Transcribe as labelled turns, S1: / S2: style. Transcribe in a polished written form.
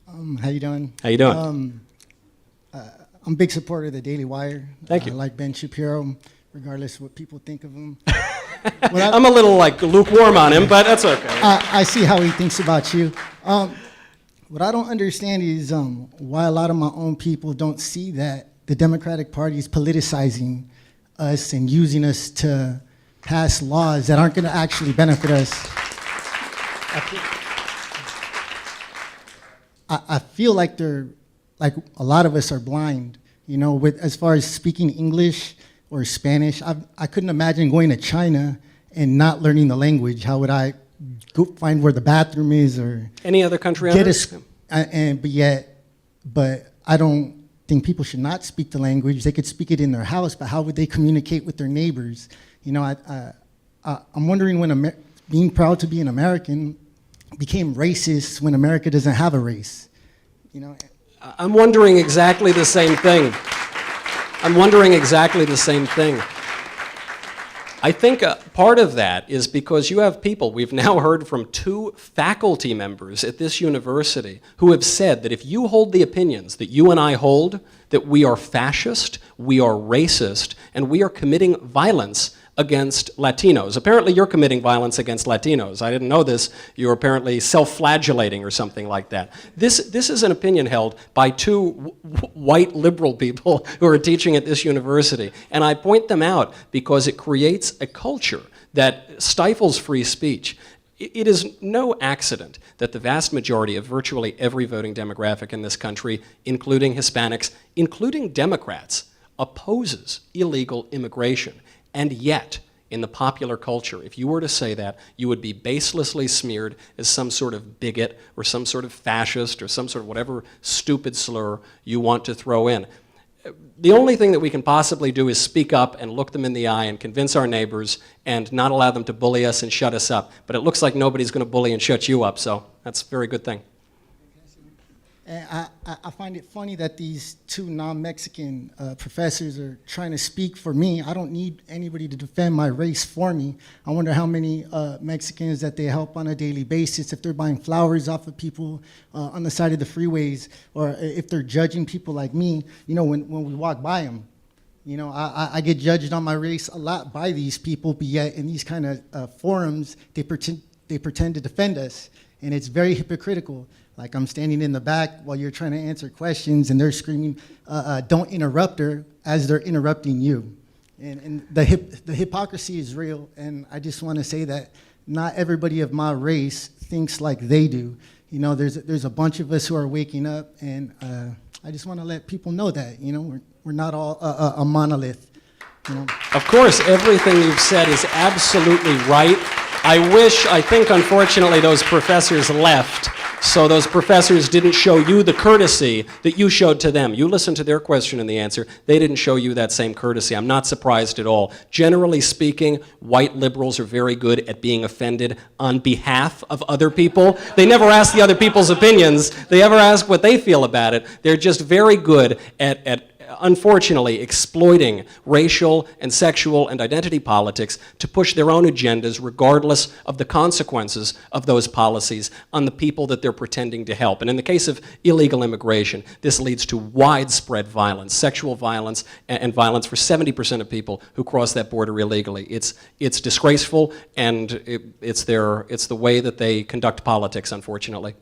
S1: How you doing?
S2: How you doing?
S1: I'm a big supporter of the Daily Wire.
S2: Thank you.
S1: I like Ben Shapiro, regardless of what people think of him.
S2: I'm a little like lukewarm on him, but that's okay.
S1: I see how he thinks about you. What I don't understand is why a lot of my own people don't see that the Democratic Party is politicizing us and using us to pass laws that aren't going to actually benefit us. I feel like like a lot of us are blind, you know, with as far as speaking English or Spanish. I couldn't imagine going to China and not learning the language. How would I go find where the bathroom is or
S2: any other country on earth?
S1: But I don't think people should not speak the language. They could speak it in their house, but how would they communicate with their neighbors? You know, I'm wondering when being proud to be an American became racist when America doesn't have a race. You know,
S2: I'm wondering exactly the same thing. I'm wondering exactly the same thing. I think part of that is because you have people, we've now heard from 2 faculty members at this university who have said that if you hold the opinions that you and I hold, that we are fascist, we are racist, and we are committing violence against Latinos. Apparently you're committing violence against Latinos. I didn't know this. You're apparently self-flagellating or something like that. This is an opinion held by 2 white liberal people who are teaching at this university. And I point them out because it creates a culture that stifles free speech. It is no accident that the vast majority of virtually every voting demographic in this country, including Hispanics, including Democrats, opposes illegal immigration. And yet, in the popular culture, if you were to say that, you would be baselessly smeared as some sort of bigot or some sort of fascist or some sort of whatever stupid slur you want to throw in. The only thing that we can possibly do is speak up and look them in the eye and convince our neighbors and not allow them to bully us and shut us up. But it looks like nobody's going to bully and shut you up, so that's a very good thing.
S1: And I find it funny that these 2 non-Mexican professors are trying to speak for me. I don't need anybody to defend my race for me. I wonder how many Mexicans that they help on a daily basis, if they're buying flowers off of people on the side of the freeways, or if they're judging people like me, you know, when we walk by them. You know, I get judged on my race a lot by these people, but yet in these kind of forums, they pretend to defend us, and it's very hypocritical. Like I'm standing in the back while you're trying to answer questions and they're screaming, don't interrupt her, as they're interrupting you. And the hypocrisy is real, and I just want to say that not everybody of my race thinks like they do. You know, there's a bunch of us who are waking up, and I just want to let people know that, you know, we're not all a monolith. You know?
S2: Of course, everything you've said is absolutely right. I think unfortunately those professors left, so those professors didn't show you the courtesy that you showed to them. You listened to their question and the answer. They didn't show you that same courtesy. I'm not surprised at all. Generally speaking, white liberals are very good at being offended on behalf of other people. They never ask the other people's opinions. They ever ask what they feel about it. They're just very good at unfortunately exploiting racial and sexual and identity politics to push their own agendas regardless of the consequences of those policies on the people that they're pretending to help. And in the case of illegal immigration, this leads to widespread violence, sexual violence, and violence for 70% of people who cross that border illegally. It's disgraceful, and it's the way that they conduct politics, unfortunately.